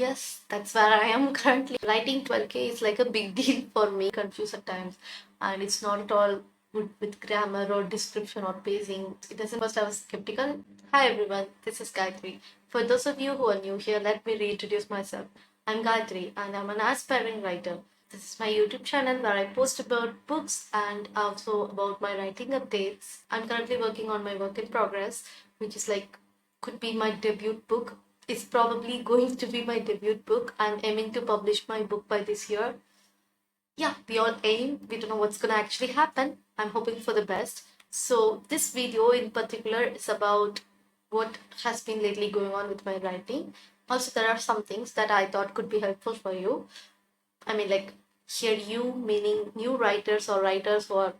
Yes, that's where I am currently. Writing 12K is like a big deal for me, confused at times, and it's not at all good with grammar or description or pacing. It doesn't. First, I was skeptical. Hi everyone, this is Gayatri. For those of you who are new here, let me reintroduce myself. I'm Gayatri, and I'm an aspiring writer. This is my YouTube channel where I post about books and also about my writing updates. I'm currently working on my work in progress, which is like could be my debut book. It's probably going to be my debut book. I'm aiming to publish my book by this year. Yeah, we all aim. We don't know what's going to actually happen. I'm hoping for the best. So, this video in particular is about what has been lately going on with my writing. Also, there are some things that I thought could be helpful for you. I mean, like, hear you, meaning new writers or writers who are,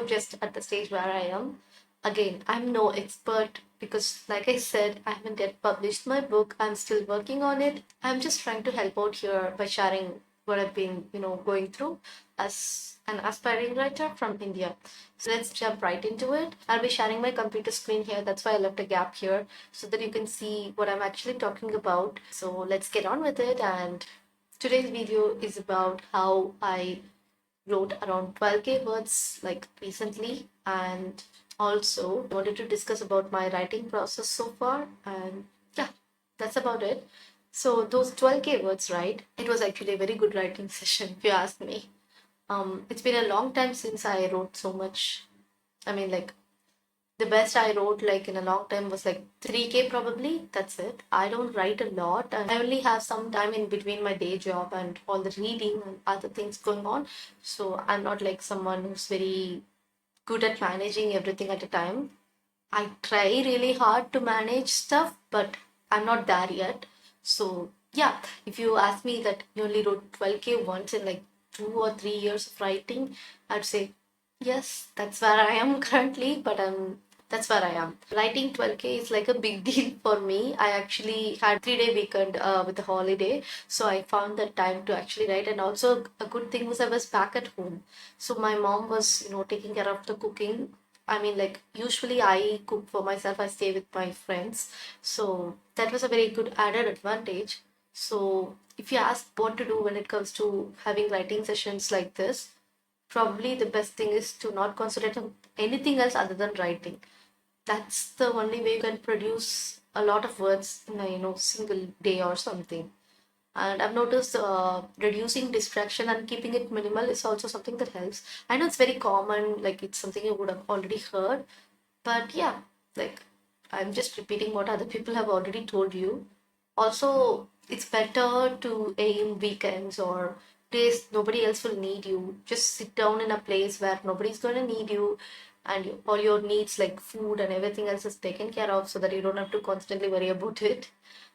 just at the stage where I am. Again, I'm no expert because, like I said, I haven't yet published my book. I'm still working on it. I'm just trying to help out here by sharing what I've been, going through as an aspiring writer from India. So let's jump right into it. I'll be sharing my computer screen here. That's why I left a gap here so that you can see what I'm actually talking about. So let's get on with it. And today's video is about how I wrote around 12K words like recently, and also wanted to discuss about my writing process so far. And yeah, that's about it. So those 12K words, right? It was actually a very good writing session if you ask me. It's been a long time since I wrote so much. I mean, like the best I wrote like in a long time was like 3K probably. That's it. I don't write a lot, and I only have some time in between my day job and all the reading and other things going on. So I'm not like someone who's very good at managing everything at a time. I try really hard to manage stuff, but I'm not there yet. So yeah, if you ask me that you only wrote 12K once in like 2 or 3 years of writing, I'd say yes, that's where I am currently, but that's where I am. Writing 12K is like a big deal for me. I actually had 3-day weekend with the holiday, so I found that time to actually write. And also a good thing was I was back at home, so my mom was taking care of the cooking. I mean, like, usually I cook for myself, I stay with my friends. So that was a very good added advantage. So if you ask what to do when it comes to having writing sessions like this, probably the best thing is to not concentrate on anything else other than writing. That's the only way you can produce a lot of words in a single day or something. And I've noticed reducing distraction and keeping it minimal is also something that helps. I know it's very common, like it's something you would have already heard, but yeah, like I'm just repeating what other people have already told you. Also, it's better to aim weekends or days nobody else will need you. Just sit down in a place where nobody's going to need you, and all your needs like food and everything else is taken care of so that you don't have to constantly worry about it,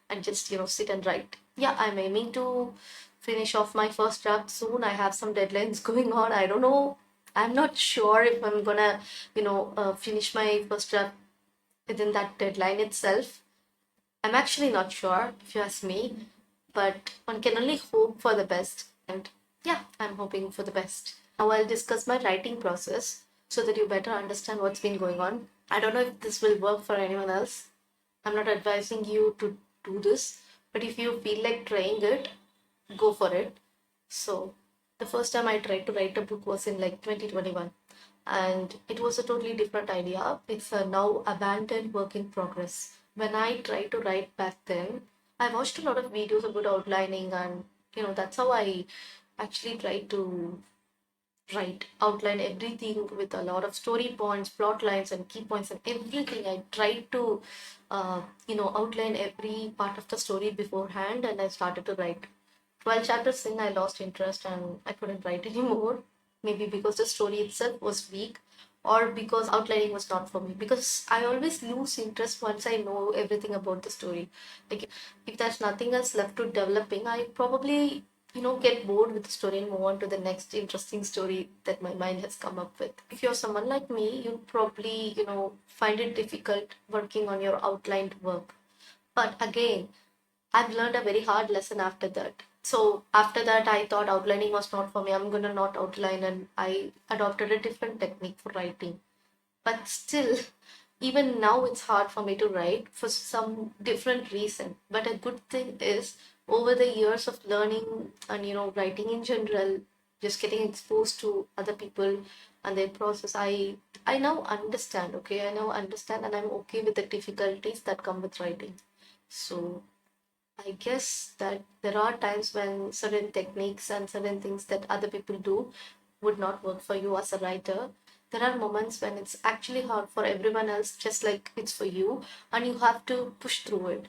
and just sit and write. Yeah, I'm aiming to finish off my first draft soon. I have some deadlines going on. I don't know. I'm not sure if I'm gonna, finish my first draft within that deadline itself. I'm actually not sure if you ask me, but one can only hope for the best. And yeah, I'm hoping for the best. Now I'll discuss my writing process so that you better understand what's been going on. I don't know if this will work for anyone else. I'm not advising you to do this, but if you feel like trying it, go for it. So, the first time I tried to write a book was in like 2021, and it was a totally different idea. It's a now abandoned work in progress. When I tried to write back then, I watched a lot of videos about outlining, and that's how I actually tried to write, outline everything with a lot of story points, plot lines, and key points, and everything. I tried to, outline every part of the story beforehand, and I started to write. 12 chapters in, I lost interest and I couldn't write anymore. Maybe because the story itself was weak, or because outlining was not for me. Because I always lose interest once I know everything about the story. Like, if there's nothing else left to developing, I probably get bored with the story and move on to the next interesting story that my mind has come up with. If you're someone like me, you probably find it difficult working on your outlined work. But again, I've learned a very hard lesson after that. So after that, I thought outlining was not for me. I'm gonna not outline, and I adopted a different technique for writing. But still, even now, it's hard for me to write for some different reason. But a good thing is, over the years of learning and writing in general, just getting exposed to other people and their process, I now understand. Okay, I now understand, and I'm okay with the difficulties that come with writing. So I guess that there are times when certain techniques and certain things that other people do would not work for you as a writer. There are moments when it's actually hard for everyone else, just like it's for you, and you have to push through it.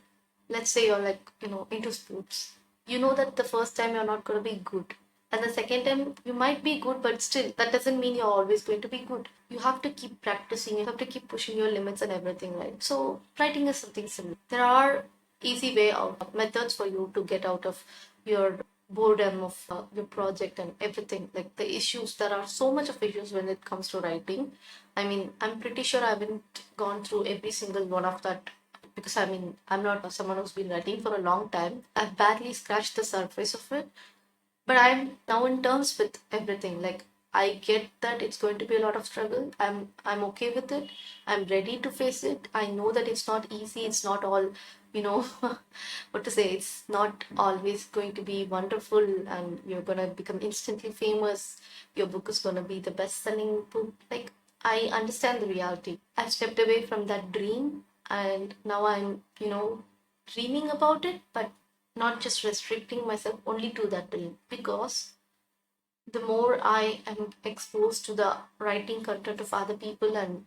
Let's say you're like, into sports. You know that the first time you're not going to be good. And the second time you might be good, but still, that doesn't mean you're always going to be good. You have to keep practicing, you have to keep pushing your limits and everything, right? So, writing is something similar. There are easy way out methods for you to get out of your boredom of your project and everything, like the issues. There are so much of issues when it comes to writing. I mean, I'm pretty sure I haven't gone through every single one of that, because I mean, I'm not someone who's been writing for a long time. I've barely scratched the surface of it, but I'm now in terms with everything. Like, I get that it's going to be a lot of struggle. I'm okay with it. I'm ready to face it. I know that it's not easy. It's not all, you know, what to say. It's not always going to be wonderful and you're gonna become instantly famous. Your book is gonna be the best-selling book. Like, I understand the reality. I've stepped away from that dream and now I'm, dreaming about it, but not just restricting myself only to that dream, because the more I am exposed to the writing content of other people and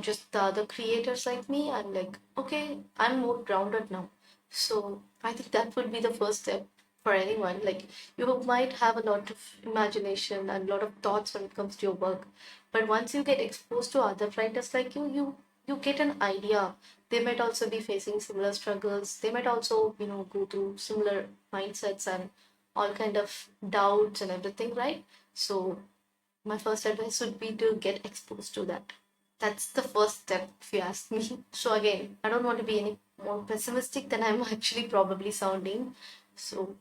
just the other creators like me, I'm like, okay, I'm more grounded now. So I think that would be the first step for anyone. Like, you might have a lot of imagination and a lot of thoughts when it comes to your work, but once you get exposed to other writers like you get an idea. They might also be facing similar struggles. They might also go through similar mindsets and all kind of doubts and everything, right? So my first advice would be to get exposed to that. That's the first step, if you ask me. So again, I don't want to be any more pessimistic than I'm actually probably sounding. So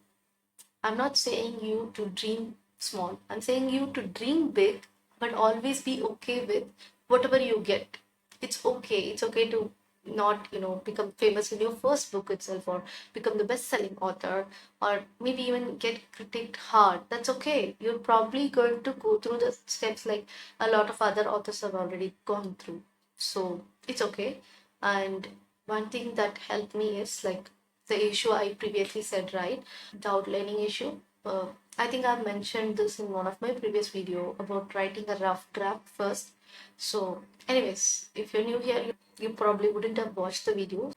I'm not saying you to dream small. I'm saying you to dream big, but always be okay with whatever you get. It's okay. It's okay to not, become famous in your first book itself, or become the best-selling author, or maybe even get critiqued hard. That's okay. You're probably going to go through the steps like a lot of other authors have already gone through. So it's okay. And one thing that helped me is like the issue I previously said, right? The outlining issue. I think I've mentioned this in one of my previous video about writing a rough draft first. So, anyways, if you're new here, you probably wouldn't have watched the video.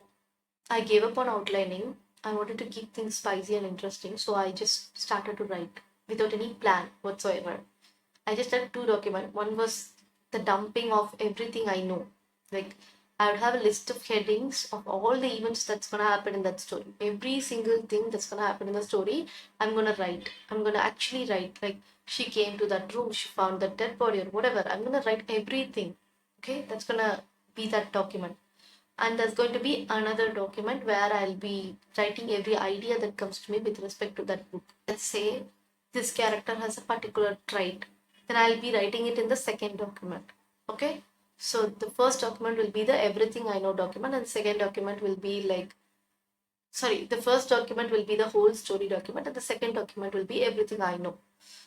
I gave up on outlining. I wanted to keep things spicy and interesting, so I just started to write without any plan whatsoever. I just had two documents. One was the dumping of everything I know. Like, I would have a list of headings of all the events that's gonna happen in that story. Every single thing that's gonna happen in the story, I'm gonna write. I'm gonna actually write. Like, she came to that room, she found that dead body or whatever. I'm gonna write everything. Okay, that's gonna be that document. And there's going to be another document where I'll be writing every idea that comes to me with respect to that book. Let's say this character has a particular trait, then I'll be writing it in the second document. Okay, so the first document will be the everything I know document, and second document will be like, sorry, the first document will be the whole story document, and the second document will be everything I know.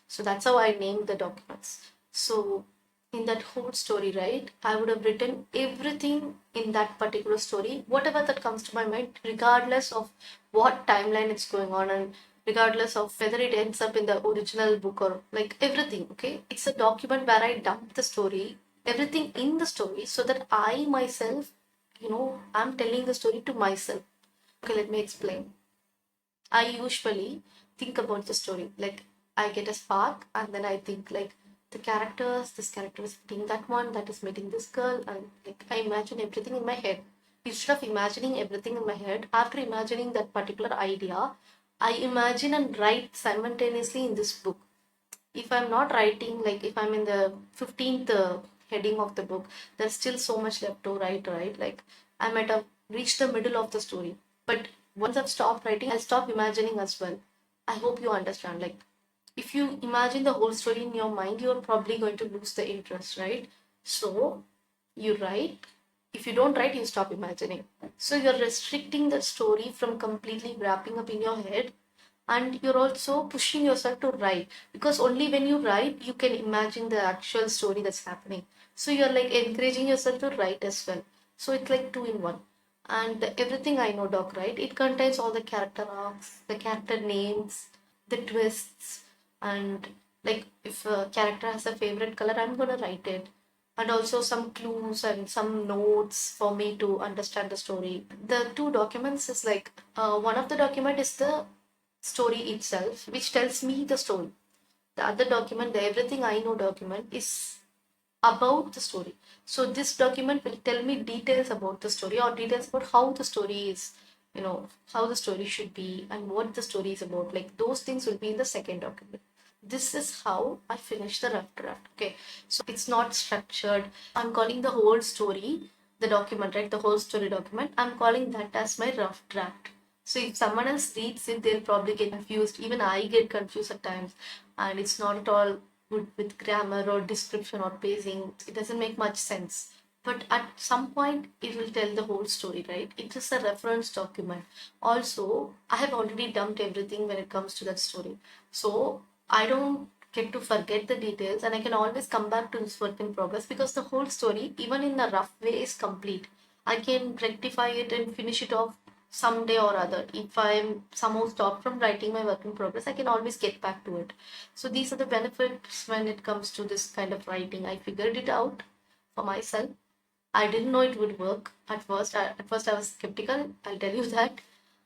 So that's how I named the documents. So in that whole story, right, I would have written everything in that particular story, whatever that comes to my mind, regardless of what timeline it's going on, and regardless of whether it ends up in the original book or like everything. Okay, it's a document where I dump the story, everything in the story, so that I myself, I'm telling the story to myself. Okay, let me explain. I usually think about the story. Like, I get a spark and then I think like the characters, this character is meeting that one, that is meeting this girl, and like I imagine everything in my head. Instead of imagining everything in my head, after imagining that particular idea, I imagine and write simultaneously in this book. If I'm not writing, like if I'm in the 15th heading of the book, there's still so much left to write, right? Like, I might have reached the middle of the story, but once I've stopped writing, I'll stop imagining as well. I hope you understand. Like, if you imagine the whole story in your mind, you're probably going to lose the interest, right? So you write, If you don't write, you stop imagining. So you're restricting the story from completely wrapping up in your head, and you're also pushing yourself to write, because only when you write you can imagine the actual story that's happening. So you're like encouraging yourself to write as well. So it's like two in one. And the Everything I Know doc, right, it contains all the character arcs, the character names, the twists, and like if a character has a favorite color, I'm gonna write it, and also some clues and some notes for me to understand the story. The two documents is like, one of the document is the story itself, which tells me the story. The other document, the Everything I Know document, is about the story. So this document will tell me details about the story, or details about how the story is, how the story should be and what the story is about. Like those things will be in the second document. This is how I finish the rough draft. Okay. So it's not structured. I'm calling the whole story, the document, right? The whole story document. I'm calling that as my rough draft. So if someone else reads it, they'll probably get confused. Even I get confused at times. And it's not at all good with grammar or description or pacing. It doesn't make much sense. But at some point, it will tell the whole story, right? It is a reference document. Also, I have already dumped everything when it comes to that story. So I don't get to forget the details, and I can always come back to this work in progress, because the whole story, even in a rough way, is complete. I can rectify it and finish it off someday or other. If I'm somehow stopped from writing my work in progress, I can always get back to it. So these are the benefits when it comes to this kind of writing. I figured it out for myself. I didn't know it would work at first. At first I was skeptical, I'll tell you that.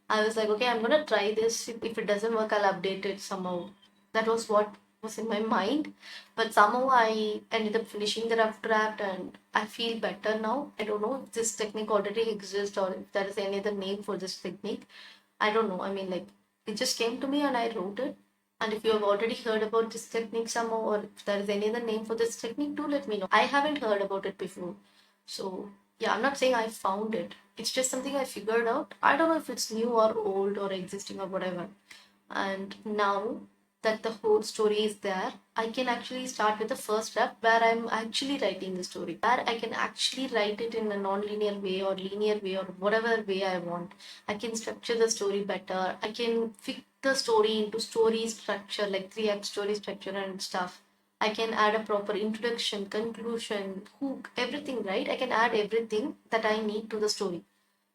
I was like, okay, I'm gonna try this. If it doesn't work, I'll update it somehow. That was what was in my mind. But somehow I ended up finishing the rough draft and I feel better now. I don't know if this technique already exists or if there is any other name for this technique. I don't know. I mean, like, it just came to me and I wrote it. And if you have already heard about this technique somehow, or if there is any other name for this technique, do let me know. I haven't heard about it before. So, yeah, I'm not saying I found it. It's just something I figured out. I don't know if it's new or old or existing or whatever. And now that the whole story is there, I can actually start with the first draft where I'm actually writing the story, where I can actually write it in a non-linear way or linear way or whatever way I want. I can structure the story better. I can fit the story into story structure, like 3 act story structure and stuff. I can add a proper introduction, conclusion, hook, everything, right? I can add everything that I need to the story.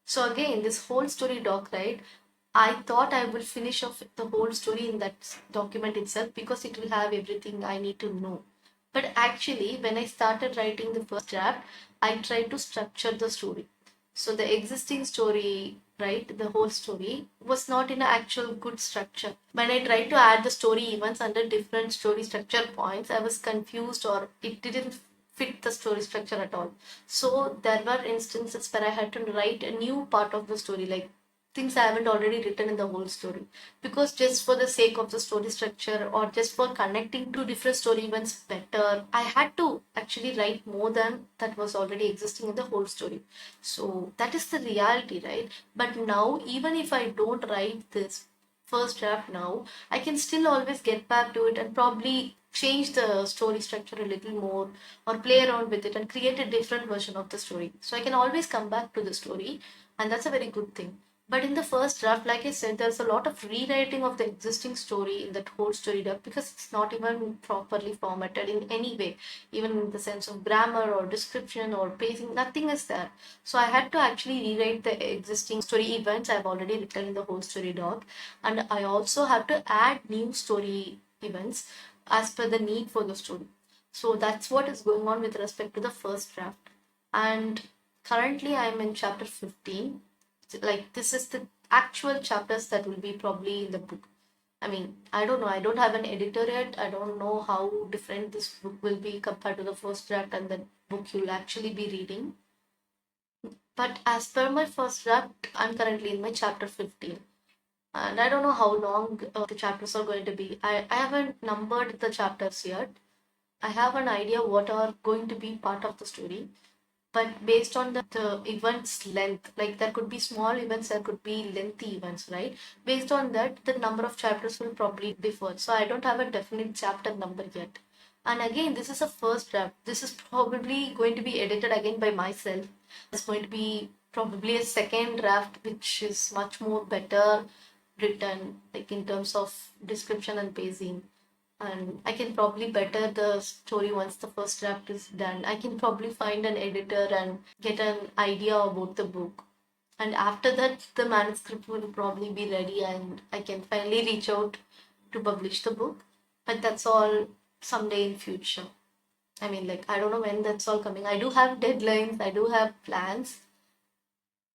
So again, this whole story doc, right? I thought I will finish off the whole story in that document itself, because it will have everything I need to know. But actually, when I started writing the first draft, I tried to structure the story. So the existing story, right, the whole story was not in an actual good structure. When I tried to add the story events under different story structure points, I was confused, or it didn't fit the story structure at all. So there were instances where I had to write a new part of the story, like things I haven't already written in the whole story. Because just for the sake of the story structure, or just for connecting to different story events better, I had to actually write more than that was already existing in the whole story. So that is the reality, right? But now, even if I don't write this first draft now, I can still always get back to it and probably change the story structure a little more, or play around with it and create a different version of the story. So I can always come back to the story, and that's a very good thing. But in the first draft, like I said, there's a lot of rewriting of the existing story in that whole story draft, because it's not even properly formatted in any way, even in the sense of grammar or description or pacing, nothing is there. So I had to actually rewrite the existing story events I've already written in the whole story doc. And I also have to add new story events as per the need for the story. So that's what is going on with respect to the first draft. And currently I'm in chapter 15. Like, this is the actual chapters that will be probably in the book. I mean, I don't know. I don't have an editor yet. I don't know how different this book will be compared to the first draft and the book you'll actually be reading. But as per my first draft, I'm currently in my chapter 15. And I don't know how long the chapters are going to be. I haven't numbered the chapters yet. I have an idea what are going to be part of the story, but based on the event's length, like there could be small events, there could be lengthy events, right? Based on that, the number of chapters will probably differ. So I don't have a definite chapter number yet. And again, this is a first draft. This is probably going to be edited again by myself. It's going to be probably a second draft, which is much more better written, like in terms of description and pacing. And I can probably better the story once the first draft is done. I can probably find an editor and get an idea about the book. And after that, the manuscript will probably be ready and I can finally reach out to publish the book. But that's all someday in future. I mean, like, I don't know when that's all coming. I do have deadlines, I do have plans,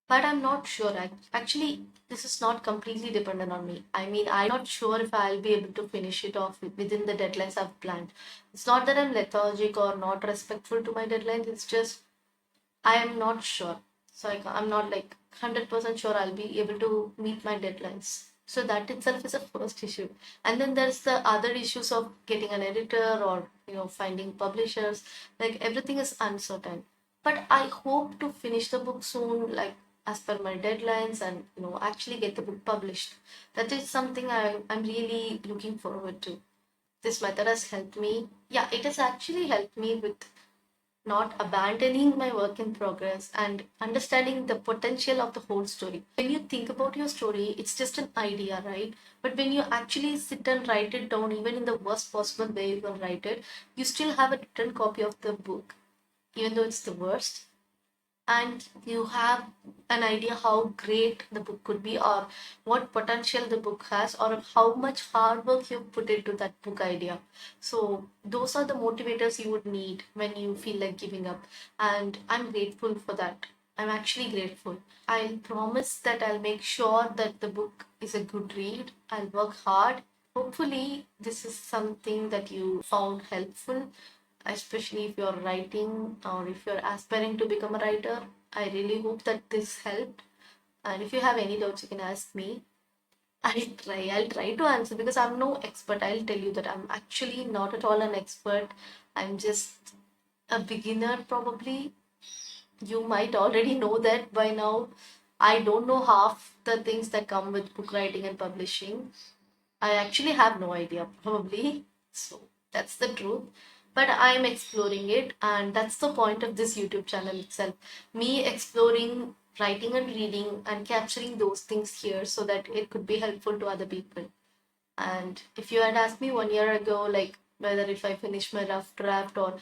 but I'm not sure. Actually, this is not completely dependent on me. I mean, I'm not sure if I'll be able to finish it off within the deadlines I've planned. It's not that I'm lethargic or not respectful to my deadlines. It's just I am not sure. So I'm not like 100% sure I'll be able to meet my deadlines. So that itself is a first issue. And then there's the other issues of getting an editor or finding publishers. Like everything is uncertain. But I hope to finish the book soon, like as per my deadlines, and actually get the book published. That is something I'm really looking forward to. This method has helped me. Yeah, it has actually helped me with not abandoning my work in progress and understanding the potential of the whole story. When you think about your story, it's just an idea, right? But when you actually sit and write it down, even in the worst possible way you can write it, you still have a written copy of the book, even though it's the worst, and you have an idea how great the book could be or what potential the book has or how much hard work you put into that book idea. So those are the motivators you would need when you feel like giving up, and I'm grateful for that. I'm actually grateful. I'll promise that I'll make sure that the book is a good read. I'll work hard. Hopefully this is something that you found helpful, especially if you're writing or if you're aspiring to become a writer. I really hope that this helped. And if you have any doubts, you can ask me. I'll try to answer because I'm no expert. I'll tell you that I'm actually not at all an expert. I'm just a beginner, probably. You might already know that by now. I don't know half the things that come with book writing and publishing. I actually have no idea, probably. So that's the truth. But I'm exploring it, and that's the point of this YouTube channel itself. Me exploring writing and reading and capturing those things here so that it could be helpful to other people. And if you had asked me 1 year ago, like whether if I finish my rough draft or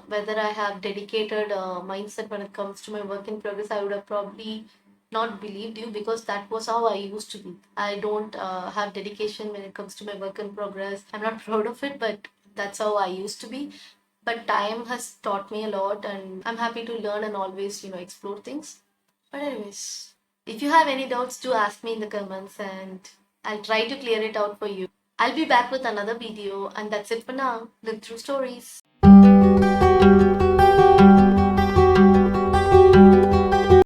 whether I have dedicated mindset when it comes to my work in progress, I would have probably not believed you because that was how I used to be. I don't have dedication when it comes to my work in progress. I'm not proud of it, but that's how I used to be. But time has taught me a lot, and I'm happy to learn and always, explore things. But anyways, if you have any doubts, do ask me in the comments and I'll try to clear it out for you. I'll be back with another video, and that's it for now. Live through stories.